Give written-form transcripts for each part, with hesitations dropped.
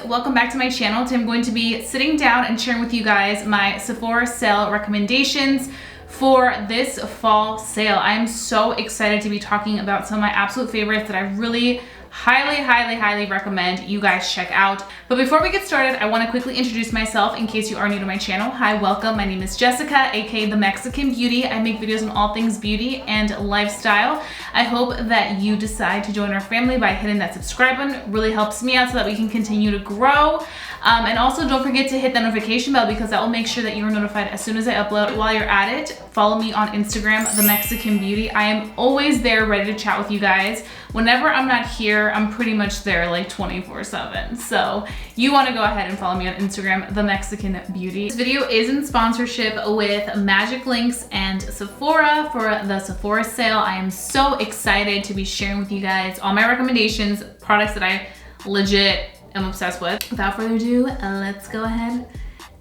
welcome back to my channel. Today I'm going to be sitting down and sharing with you guys my Sephora sale recommendations for this fall sale. I am so excited to be talking about some of my absolute favorites that I really highly recommend you guys check out. But before we get started, I want to quickly introduce myself in case you are new to my channel. Hi, welcome. My name is Jessica, aka The Mexican Beauty. I make videos on all things beauty and lifestyle. I hope that you decide to join our family by hitting that subscribe button. It really helps me out so that we can continue to grow. And also don't forget to hit the notification bell because that will make sure that you are notified as soon as I upload. While you're at it, follow me on Instagram, The Mexican Beauty. I am always there ready to chat with you guys. Whenever I'm not here, I'm pretty much there like 24/7. So you want to go ahead and follow me on Instagram, The Mexican Beauty. This video is in sponsorship with Magic Links and Sephora for the Sephora sale. I am so excited to be sharing with you guys all my recommendations, products that I legit am obsessed with. Without further ado, let's go ahead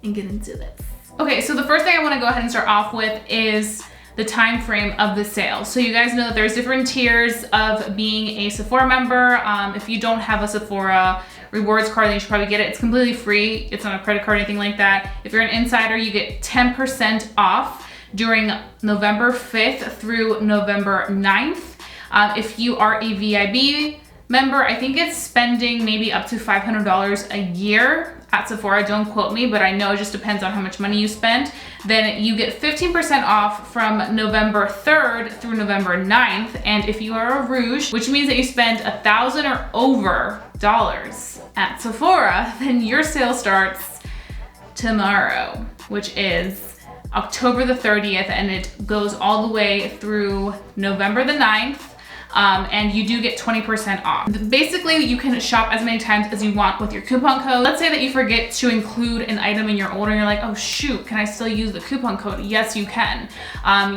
and get into this. Okay, so the first thing I want to go ahead and start off with is the time frame of the sale. So you guys know that there's different tiers of being a Sephora member. If you don't have a Sephora rewards card, then you should probably get it. It's completely free. It's not a credit card or anything like that. If you're an insider, you get 10% off during November 5th through November 9th. If you are a VIB member, I think it's spending maybe up to $500 a year at Sephora. Don't quote me, but I know it just depends on how much money you spend. Then you get 15% off from November 3rd through November 9th. And if you are a Rouge, which means that you spend $1,000 or over dollars at Sephora, then your sale starts tomorrow, which is October the 30th, and it goes all the way through November the 9th. And you do get 20% off. Basically, you can shop as many times as you want with your coupon code. Let's say that you forget to include an item in your order and you're like, oh shoot, can I still use the coupon code? Yes, you can.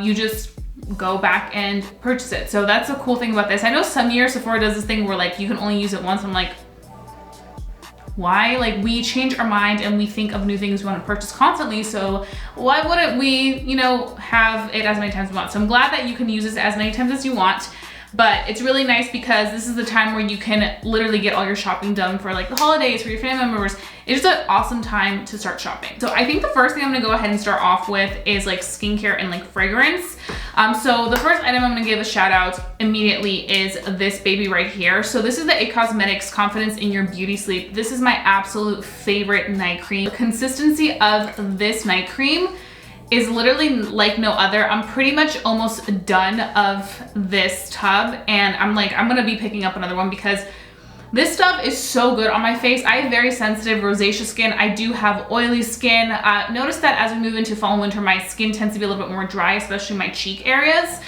You just go back and purchase it. So that's a cool thing about this. I know some years Sephora does this thing where like you can only use it once. I'm like, why? Like, we change our mind and we think of new things we want to purchase constantly, so why wouldn't we, you know, have it as many times as we want? So I'm glad that you can use this as many times as you want. But it's really nice because this is the time where you can literally get all your shopping done for like the holidays, for your family members. It's just an awesome time to start shopping. So I think the first thing I'm gonna go ahead and start off with is like skincare and like fragrance. So the first item I'm gonna give a shout out immediately is this baby right here. So this is the IT Cosmetics Confidence in Your Beauty Sleep. This is my absolute favorite night cream. The consistency of this night cream is literally like no other. I'm pretty much almost done of this tub and I'm gonna be picking up another one because this stuff is so good on my face. I have very sensitive rosacea skin. I do have oily skin. Notice that as we move into fall and winter, my skin tends to be a little bit more dry, especially my cheek areas.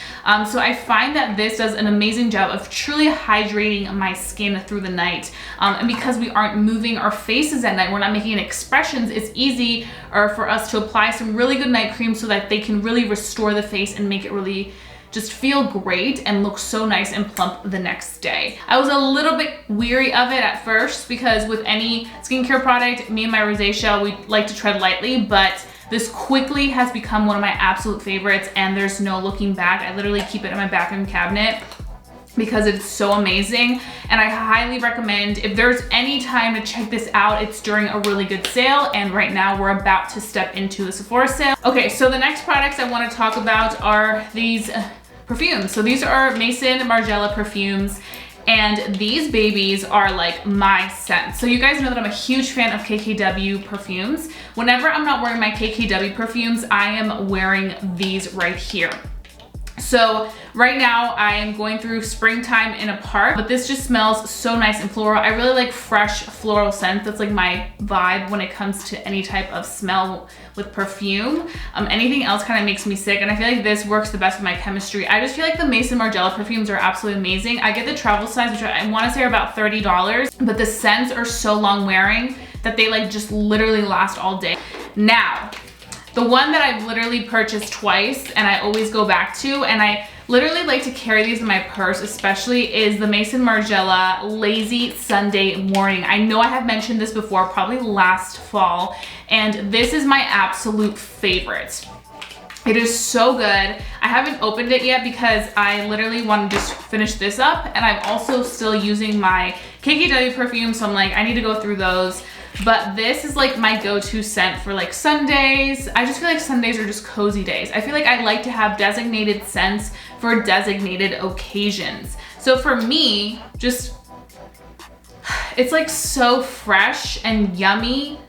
So I find that this does an amazing job of truly hydrating my skin through the night. And because we aren't moving our faces at night, we're not making expressions, it's easy for us to apply some really good night cream so that they can really restore the face and make it really just feel great and look so nice and plump the next day. I was a little bit weary of it at first because with any skincare product, me and my rosacea, we like to tread lightly, but this quickly has become one of my absolute favorites and there's no looking back. I literally keep it in my bathroom cabinet because it's so amazing and I highly recommend, if there's any time to check this out, it's during a really good sale, and right now we're about to step into the Sephora sale. Okay, so the next products I want to talk about are these perfumes. So these are Maison Margiela perfumes, and these babies are like my scent. So you guys know that I'm a huge fan of KKW perfumes. Whenever I'm not wearing my KKW perfumes, I am wearing these right here. So right now I am going through springtime in a park, but this just smells so nice and floral. I really like fresh floral scents. That's like my vibe when it comes to any type of smell with perfume. Anything else kind of makes me sick, and I feel like this works the best with my chemistry. I just feel like the Maison Margiela perfumes are absolutely amazing. I get the travel size, which I want to say are about $30, but the scents are so long wearing that they like just literally last all day. Now, the one that I've literally purchased twice and I always go back to, and I literally like to carry these in my purse especially, is the Maison Margiela Lazy Sunday Morning. I know I have mentioned this before, probably last fall, and this is my absolute favorite. It is so good. I haven't opened it yet because I literally want to just finish this up, and I'm also still using my KKW perfume, so I'm like, I need to go through those. but this is like my go-to scent for like Sundays. I just feel like Sundays are just cozy days. I feel like I like to have designated scents for designated occasions. So for me, just, it's like so fresh and yummy,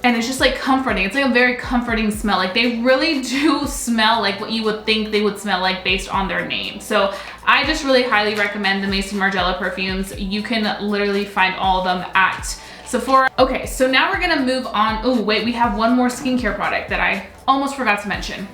and it's just like comforting. It's like a very comforting smell. Like they really do smell like what you would think they would smell like based on their name. So I just really highly recommend the Macy Margiela perfumes. You can literally find all of them at Sephora. Okay, so now we're gonna move on. Oh wait, we have one more skincare product that I almost forgot to mention.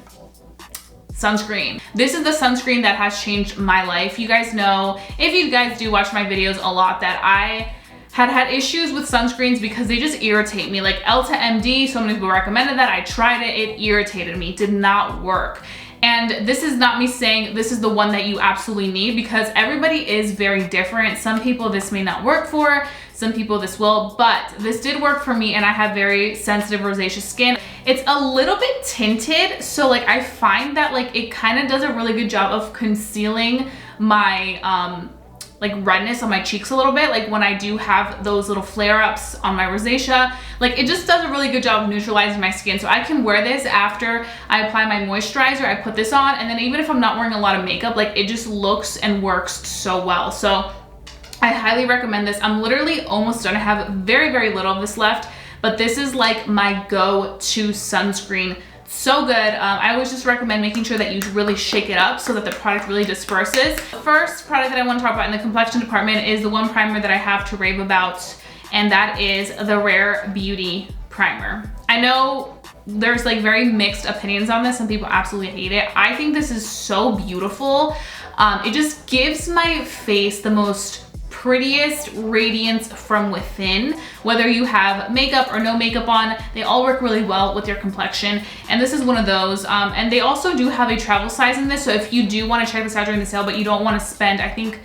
Sunscreen. This is the sunscreen that has changed my life. You guys know, if you guys do watch my videos a lot, that I had issues with sunscreens because they just irritate me. Like Elta MD, so many people recommended that. I tried it, it irritated me, it did not work. And this is not me saying this is the one that you absolutely need, because everybody is very different. Some people this may not work for, some people this will, but this did work for me, and I have very sensitive rosacea skin. It's a little bit tinted, so like I find that like it kind of does a really good job of concealing my like redness on my cheeks a little bit. Like when I do have those little flare-ups on my rosacea, like it just does a really good job of neutralizing my skin. So I can wear this after I apply my moisturizer. I put this on, and then even if I'm not wearing a lot of makeup, like it just looks and works so well. So I highly recommend this. I'm literally almost done. I have very, very little of this left, but this is like my go-to sunscreen. So good. I always just recommend making sure that you really shake it up so that the product really disperses. The first product that I want to talk about in the complexion department is the one primer that I have to rave about, and that is the Rare Beauty Primer. I know there's like very mixed opinions on this. Some people absolutely hate it. I think this is so beautiful. It just gives my face the most prettiest radiance from within. Whether you have makeup or no makeup on, they all work really well with your complexion, and this is one of those. And they also do have a travel size in this, so if you do want to check this out during the sale but you don't want to spend, I think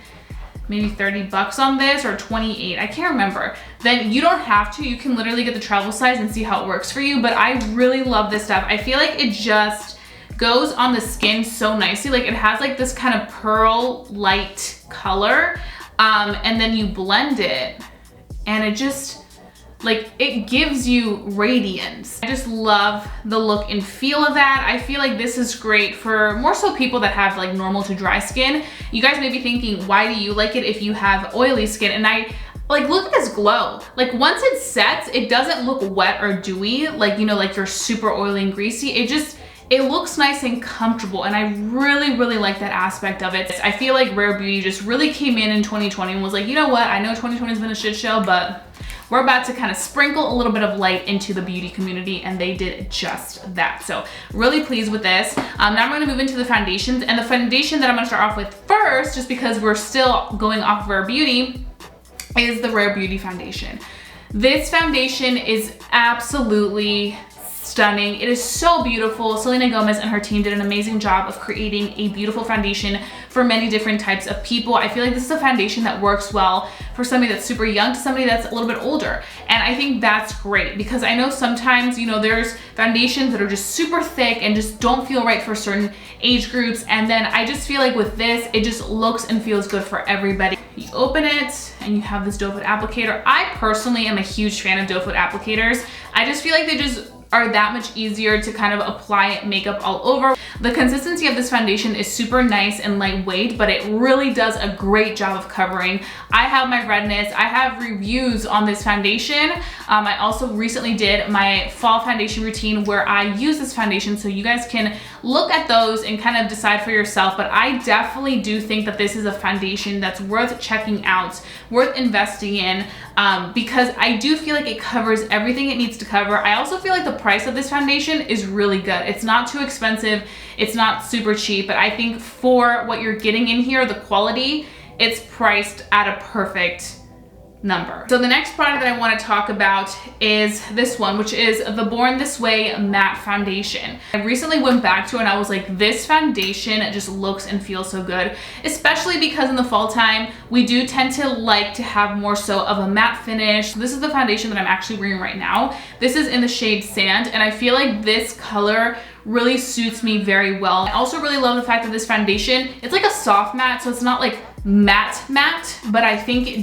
maybe 30 bucks on this, or 28, I can't remember, then you don't have to. You can literally get the travel size and see how it works for you. But I really love this stuff. I feel like it just goes on the skin so nicely. Like it has like this kind of pearl light color, and then you blend it and it just, like, it gives you radiance. I just love the look and feel of that. I feel like this is great for more so people that have like normal to dry skin. You guys may be thinking, why do you like it if you have oily skin? And I, like, look at this glow. Like once it sets, it doesn't look wet or dewy, like, you know, like you're super oily and greasy. It looks nice and comfortable, and I really, really like that aspect of it. I feel like Rare Beauty just really came in 2020 and was like, you know what, I know 2020 has been a shit show, but we're about to kind of sprinkle a little bit of light into the beauty community, and they did just that. So really pleased with this. Now I'm gonna move into the foundations, and the foundation that I'm gonna start off with first, just because we're still going off Rare Beauty, is the Rare Beauty foundation. This foundation is absolutely stunning. It is so beautiful. Selena Gomez and her team did an amazing job of creating a beautiful foundation for many different types of people. I feel like this is a foundation that works well for somebody that's super young to somebody that's a little bit older. And I think that's great, because I know sometimes, you know, there's foundations that are just super thick and just don't feel right for certain age groups. And then I just feel like with this, it just looks and feels good for everybody. You open it and you have this doe foot applicator. I personally am a huge fan of doe foot applicators. I just feel like they just are that much easier to kind of apply makeup all over. The consistency of this foundation is super nice and lightweight, but it really does a great job of covering. I have my redness. I have reviews on this foundation. I also recently did my fall foundation routine where I use this foundation, so you guys can look at those and kind of decide for yourself. But I definitely do think that this is a foundation that's worth checking out, worth investing in, because I do feel like it covers everything it needs to cover. I also feel like the price of this foundation is really good. It's not too expensive, it's not super cheap, but I think for what you're getting in here, the quality, it's priced at a perfect number. So the next product that I want to talk about is this one, which is the Born This Way Matte Foundation. I recently went back to it and I was like, this foundation just looks and feels so good, especially because in the fall time, we do tend to like to have more so of a matte finish. This is the foundation that I'm actually wearing right now. This is in the shade Sand, and I feel like this color really suits me very well. I also really love the fact that this foundation, it's like a soft matte, so it's not like matte, but I think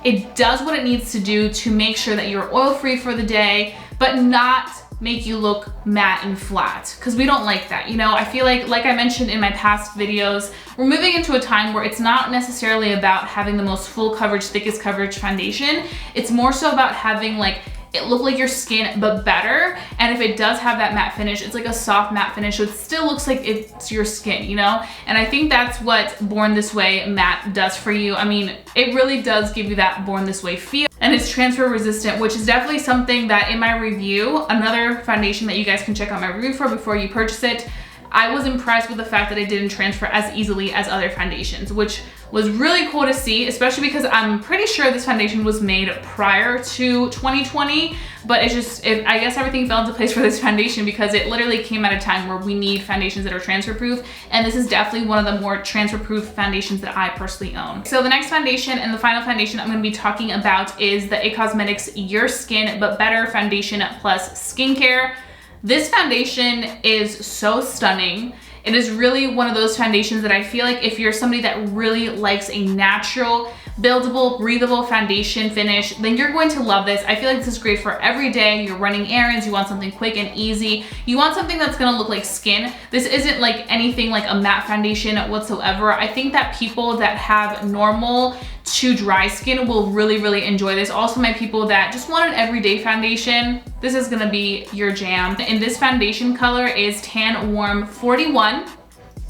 It does what it needs to do to make sure that you're oil-free for the day, but not make you look matte and flat, because we don't like that. You know, I feel like I mentioned in my past videos, we're moving into a time where it's not necessarily about having the most full coverage, thickest coverage foundation. It's more so about having like it look like your skin, but better. And if it does have that matte finish, it's like a soft matte finish, so it still looks like it's your skin, you know? And I think that's what Born This Way matte does for you. I mean, it really does give you that Born This Way feel. And it's transfer resistant, which is definitely something that in my review, another foundation that you guys can check out my review for before you purchase it, I was impressed with the fact that it didn't transfer as easily as other foundations, which was really cool to see, especially because I'm pretty sure this foundation was made prior to 2020, but it's just, I guess everything fell into place for this foundation because it literally came at a time where we need foundations that are transfer proof, and this is definitely one of the more transfer proof foundations that I personally own. So the next foundation and the final foundation I'm gonna be talking about is the IT Cosmetics Your Skin But Better Foundation Plus Skincare. This foundation is so stunning. It is really one of those foundations that I feel like if you're somebody that really likes a natural, buildable, breathable foundation finish, then you're going to love this. I feel like this is great for every day. You're running errands, you want something quick and easy. You want something that's gonna look like skin. This isn't like anything like a matte foundation whatsoever. I think that people that have normal to dry skin will really enjoy this. Also, my people that just want an everyday foundation, this is gonna be your jam. And this foundation color is Tan Warm 41.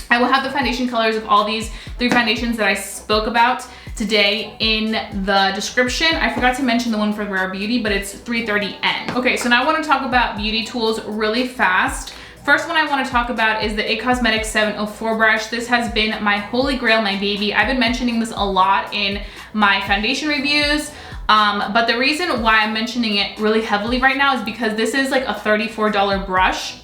I will have the foundation colors of all these 3 foundations that I spoke about today in the description. I forgot to mention the one for Rare Beauty, but it's 330N. Okay, so now I wanna talk about beauty tools really fast. First one I want to talk about is the IT Cosmetics 704 brush. This has been my holy grail, my baby. I've been mentioning this a lot in my foundation reviews, but the reason why I'm mentioning it really heavily right now is because this is like a $34 brush.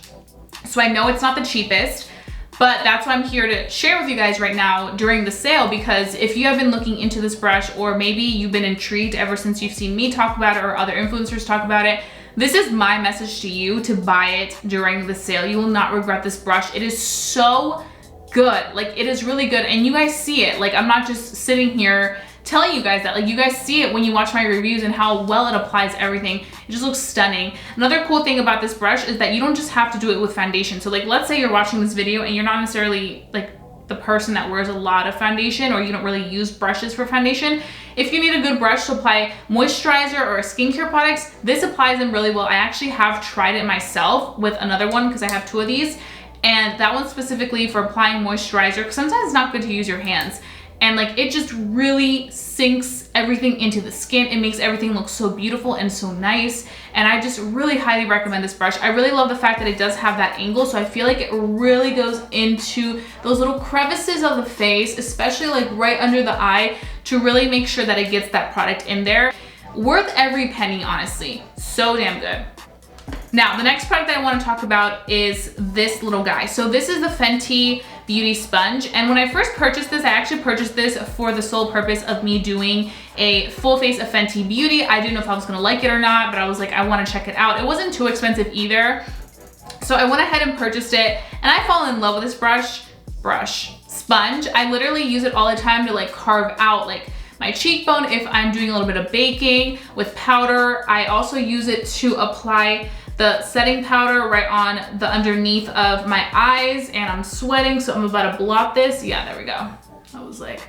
So I know it's not the cheapest, but that's why I'm here to share with you guys right now during the sale, because if you have been looking into this brush, or maybe you've been intrigued ever since you've seen me talk about it or other influencers talk about it, this is my message to you to buy it during the sale. You will not regret this brush. It is so good. Like, it is really good, and you guys see it. Like, I'm not just sitting here telling you guys that. Like, you guys see it when you watch my reviews and how well it applies everything. It just looks stunning. Another cool thing about this brush is that you don't just have to do it with foundation. So like, let's say you're watching this video and you're not necessarily like the person that wears a lot of foundation, or you don't really use brushes for foundation. If you need a good brush to apply moisturizer or skincare products, this applies them really well. I actually have tried it myself with another one because I have 2 of these, and that one specifically for applying moisturizer, because sometimes it's not good to use your hands. And like, it just really sinks everything into the skin. It makes everything look so beautiful and so nice. And I just really highly recommend this brush. I really love the fact that it does have that angle. So I feel like it really goes into those little crevices of the face, especially like right under the eye, to really make sure that it gets that product in there. Worth every penny, honestly. So damn good. Now, the next product that I want to talk about is this little guy. So this is the Fenty Beauty Sponge. And when I first purchased this, I actually purchased this for the sole purpose of me doing a full face of Fenty Beauty. I didn't know if I was gonna like it or not, but I was like, I wanna check it out. It wasn't too expensive either. So I went ahead and purchased it, and I fall in love with this sponge. I literally use it all the time to like carve out like my cheekbone if I'm doing a little bit of baking with powder. I also use it to apply the setting powder right on the underneath of my eyes, and I'm sweating, so I'm about to blot this. Yeah, there we go. I was like,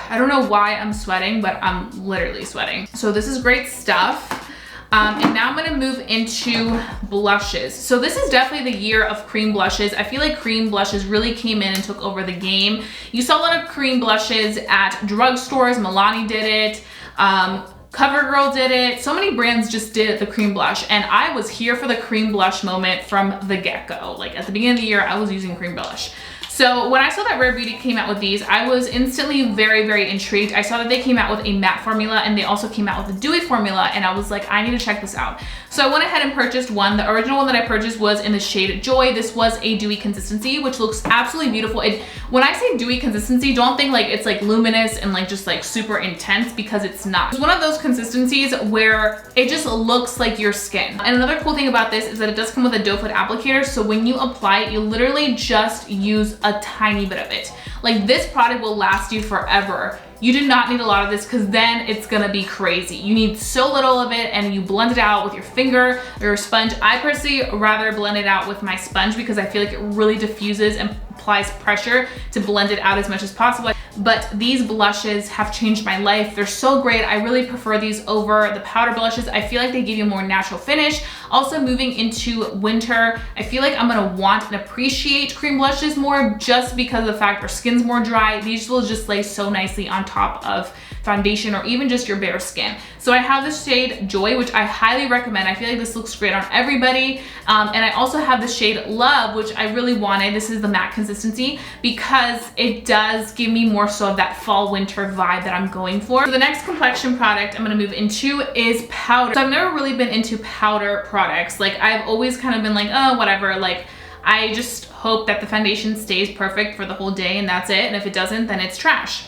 I don't know why I'm sweating, but I'm literally sweating. So this is great stuff. And now I'm gonna move into blushes. So this is definitely the year of cream blushes. I feel like cream blushes really came in and took over the game. You saw a lot of cream blushes at drugstores. Milani did it. CoverGirl did it. So many brands just did the cream blush, and I was here for the cream blush moment from the get-go. Like, at the beginning of the year, I was using cream blush. So when I saw that Rare Beauty came out with these, I was instantly very intrigued. I saw that they came out with a matte formula, and they also came out with a dewy formula, and I was like, I need to check this out. So I went ahead and purchased one. The original one that I purchased was in the shade Joy. This was a dewy consistency, which looks absolutely beautiful. When I say dewy consistency, don't think like it's like luminous and like just like super intense, because it's not. It's one of those consistencies where it just looks like your skin. And another cool thing about this is that it does come with a doe foot applicator. So when you apply it, you literally just use a tiny bit of it. Like, this product will last you forever. you do not need a lot of this because then it's gonna be crazy. You need so little of it and you blend it out with your finger or your sponge. I personally rather blend it out with my sponge because I feel like it really diffuses and applies pressure to blend it out as much as possible. But these blushes have changed my life. They're so great. I really prefer these over the powder blushes. I feel like they give you a more natural finish. Also, moving into winter, I feel like I'm gonna want and appreciate cream blushes more just because of the fact our skin's more dry. These will just lay so nicely on top of foundation or even just your bare skin. So I have this shade Joy, which I highly recommend. I feel like this looks great on everybody. And I also have the shade Love, which I really wanted. This is the matte consistency because it does give me more so of that fall winter vibe that I'm going for. So the next complexion product I'm gonna move into is powder. So I've never really been into powder products. Like I've always kind of been like, oh, whatever. Like I just hope that the foundation stays perfect for the whole day and that's it. And if it doesn't, then it's trash.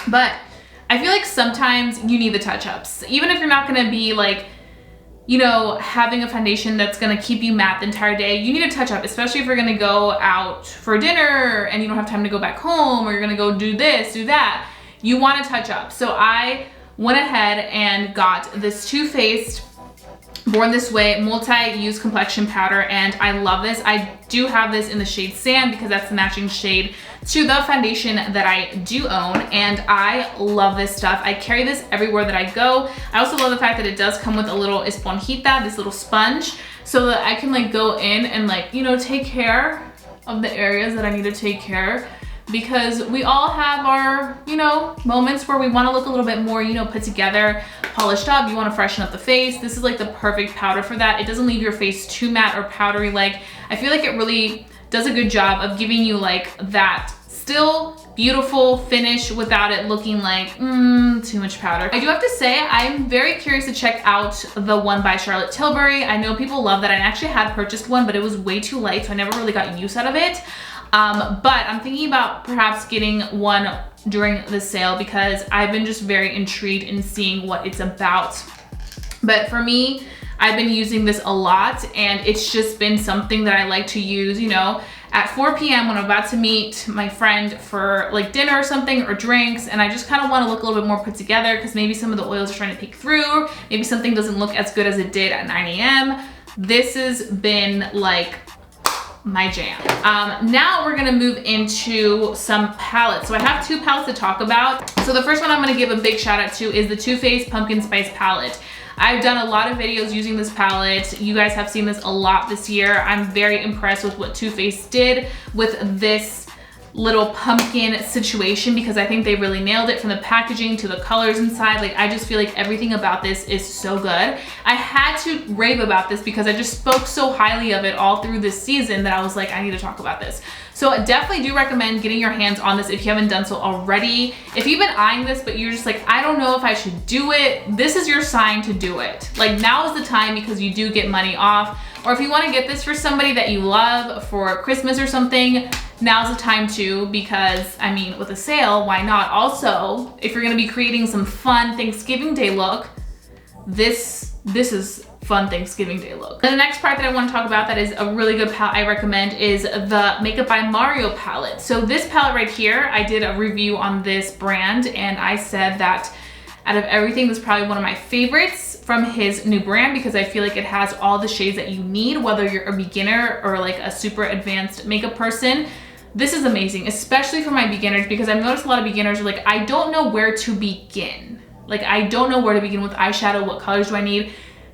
But I feel like sometimes you need the touch-ups. Even if you're not gonna be like, you know, having a foundation that's gonna keep you matte the entire day, you need a touch-up, especially if you're gonna go out for dinner and you don't have time to go back home, or you're gonna go do this, do that. You want to touch up. So I went ahead and got this Too Faced Born This Way multi-use complexion powder, and I love this. I do have this in the shade Sand because that's the matching shade to the foundation that I do own, and I love this stuff. I carry this everywhere that I go. I also love the fact that it does come with a little esponjita, this little sponge, so that I can like go in and like, you know, take care of the areas that I need to take care, because we all have our, you know, moments where we want to look a little bit more, you know, put together, polished up. You want to freshen up the face. This is like the perfect powder for that. It doesn't leave your face too matte or powdery. Like I feel like it really does a good job of giving you like that still beautiful finish without it looking like too much powder. I do have to say I'm very curious to check out the one by Charlotte Tilbury. I know people love that. I actually had purchased one, but it was way too light, so I never really got use out of it. But I'm thinking about perhaps getting one during the sale because I've been just very intrigued in seeing what it's about. But for me, I've been using this a lot, and it's just been something that I like to use, you know, at 4 p.m. when I'm about to meet my friend for like dinner or something, or drinks, and I just kind of want to look a little bit more put together because maybe some of the oils are trying to peek through, maybe something doesn't look as good as it did at 9 a.m. This has been like my jam. Now we're gonna move into some palettes. So I have two palettes to talk about. So the first one I'm gonna give a big shout out to is the Too Faced Pumpkin Spice palette. I've done a lot of videos using this palette. You guys have seen this a lot this year. I'm very impressed with what Too Faced did with this little pumpkin situation because I think they really nailed it, from the packaging to the colors inside. Like I just feel like everything about this is so good. I had to rave about this because I just spoke so highly of it all through this season that I was like, I need to talk about this. So I definitely do recommend getting your hands on this if you haven't done so already. If you've been eyeing this but you're just like, I don't know if I should do it, this is your sign to do it. Like now is the time because you do get money off. Or if you want to get this for somebody that you love for Christmas or something, now's the time too, because I mean, with a sale, why not? Also, if you're gonna be creating some fun Thanksgiving Day look, this is fun Thanksgiving Day look. And the next part that I want to talk about that is a really good palette I recommend is the Makeup by Mario palette. So this palette right here, I did a review on this brand and I said that out of everything, this is probably one of my favorites from his new brand because I feel like it has all the shades that you need, whether you're a beginner or like a super advanced makeup person. This is amazing, especially for my beginners, because I've noticed a lot of beginners are like, I don't know where to begin. Like, I don't know where to begin with eyeshadow. What colors do I need?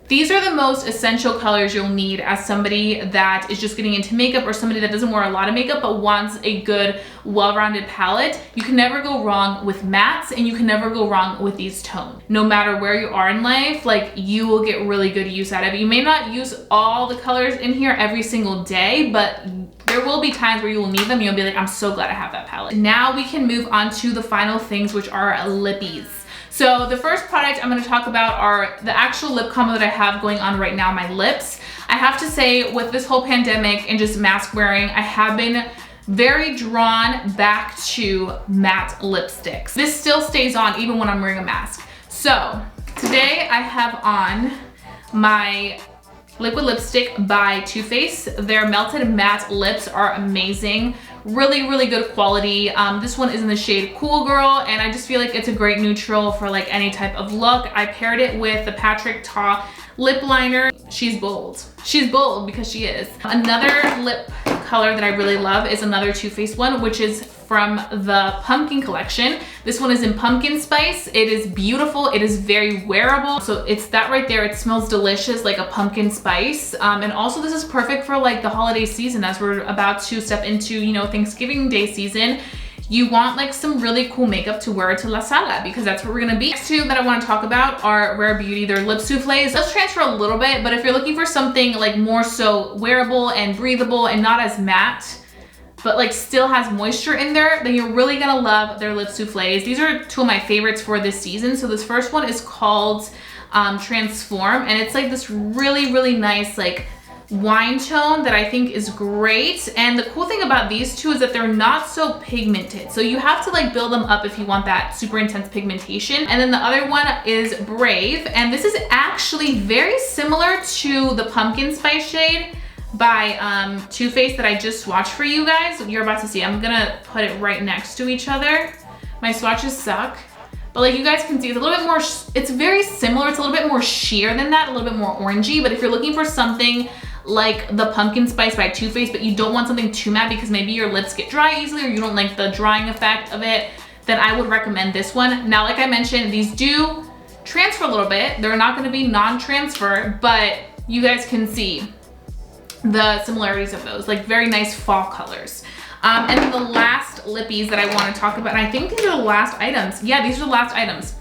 These are the most essential colors you'll need as somebody that is just getting into makeup, or somebody that doesn't wear a lot of makeup but wants a good, well-rounded palette. You can never go wrong with mattes, and you can never go wrong with these tones. No matter where you are in life, like, you will get really good use out of it. You may not use all the colors in here every single day, but there will be times where you will need them and you'll be like, I'm so glad I have that palette. Now we can move on to the final things, which are lippies. So the first product I'm gonna talk about are the actual lip combo that I have going on right now, my lips. I have to say, with this whole pandemic and just mask wearing, I have been very drawn back to matte lipsticks. This still stays on even when I'm wearing a mask. So today I have on my liquid lipstick by Too Faced. Their melted matte lips are amazing. Really, really good quality. This one is in the shade Cool Girl, and I just feel like it's a great neutral for like any type of look. I paired it with the Patrick Ta lip liner. She's bold. She's bold because she is. Another lip color that I really love is another Too Faced one, which is from the Pumpkin collection. This one is in Pumpkin Spice. It is beautiful. It is very wearable. So it's that right there. It smells delicious, like a pumpkin spice. And also this is perfect for like the holiday season as we're about to step into, you know, Thanksgiving Day season. You want like some really cool makeup to wear to La Sala because that's where we're gonna be. Next two that I wanna talk about are Rare Beauty. They're lip souffles. Those transfer a little bit, but if you're looking for something like more so wearable and breathable and not as matte, but like still has moisture in there, then you're really gonna love their lip souffles. These are two of my favorites for this season. So this first one is called Transform, and it's like this really, really nice like wine tone that I think is great. And the cool thing about these two is that they're not so pigmented. So you have to like build them up if you want that super intense pigmentation. And then the other one is Brave. And this is actually very similar to the Pumpkin Spice shade by Too Faced that I just swatched for you guys. You're about to see. I'm gonna put it right next to each other. My swatches suck, but like you guys can see, it's a little bit more, it's very similar. It's a little bit more sheer than that, a little bit more orangey. But if you're looking for something like the Pumpkin Spice by Too Faced, but you don't want something too matte because maybe your lips get dry easily or you don't like the drying effect of it, then I would recommend this one. Now, like I mentioned, these do transfer a little bit. They're not gonna be non-transfer, but you guys can see the similarities of those, like very nice fall colors. And then the last lippies that I want to talk about, and I think these are the last items. Yeah, these are the last items,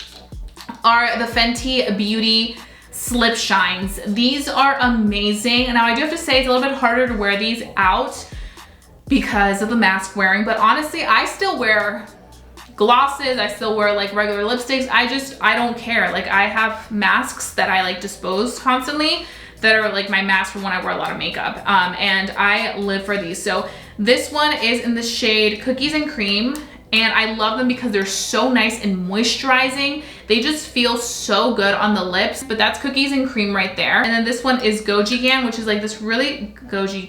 are the Fenty Beauty Slip Shines. These are amazing. Now I do have to say it's a little bit harder to wear these out because of the mask wearing, but honestly, I still wear glosses, I still wear like regular lipsticks. I don't care. Like I have masks that I like dispose constantly that are like my mask for when I wear a lot of makeup. And I live for these. So this one is in the shade Cookies and Cream. And I love them because they're so nice and moisturizing. They just feel so good on the lips, but that's Cookies and Cream right there. And then this one is Goji Gang, which is like this really, Goji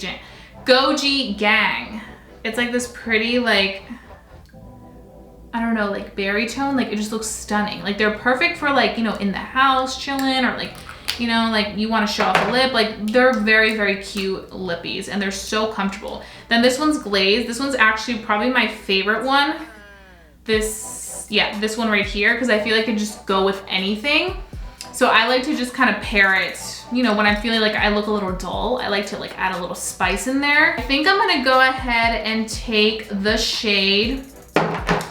Gang. It's like this pretty like, I don't know, like berry tone. Like it just looks stunning. Like they're perfect for like, you know, in the house chilling, or like, you know, like you want to show off a lip. Like they're very, very cute lippies and they're so comfortable. Then this one's Glazed. This one's actually probably my favorite one. This one right here, because I feel like it just go with anything. So I like to just kind of pair it, you know, when I'm feeling like I look a little dull, I like to like add a little spice in there. I think I'm gonna go ahead and take the shade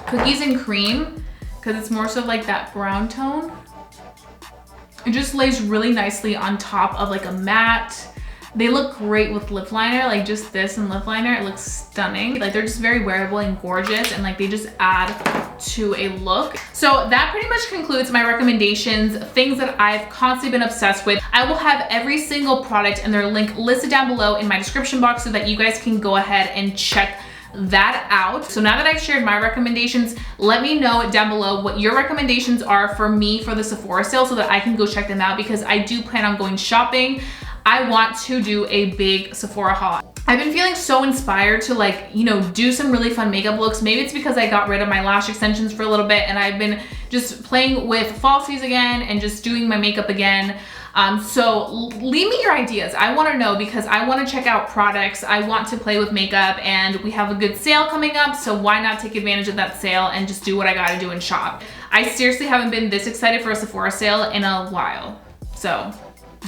Cookies and Cream because it's more so like that brown tone. It just lays really nicely on top of like a matte. They look great with lip liner, like just this and lip liner, it looks stunning. Like they're just very wearable and gorgeous, and like they just add to a look. So that pretty much concludes my recommendations, things that I've constantly been obsessed with. I will have every single product and their link listed down below in my description box so that you guys can go ahead and check that out. So now that I've shared my recommendations, let me know down below what your recommendations are for me for the Sephora sale so that I can go check them out, because I do plan on going shopping. I want to do a big Sephora haul. I've been feeling so inspired to like, you know, do some really fun makeup looks. Maybe it's because I got rid of my lash extensions for a little bit and I've been just playing with falsies again and just doing my makeup again. So leave me your ideas. I want to know because I want to check out products. I want to play with makeup, and we have a good sale coming up. So why not take advantage of that sale and just do what I got to do and shop? I seriously haven't been this excited for a Sephora sale in a while. So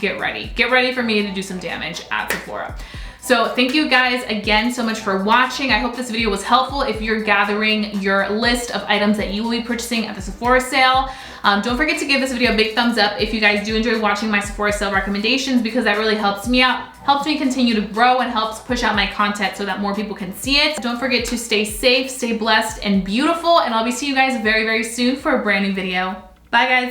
get ready. Get ready for me to do some damage at Sephora. So thank you guys again so much for watching. I hope this video was helpful if you're gathering your list of items that you will be purchasing at the Sephora sale. Don't forget to give this video a big thumbs up if you guys do enjoy watching my Sephora sale recommendations, because that really helps me out, helps me continue to grow, and helps push out my content so that more people can see it. Don't forget to stay safe, stay blessed and beautiful, and I'll be seeing you guys very, very soon for a brand new video. Bye guys.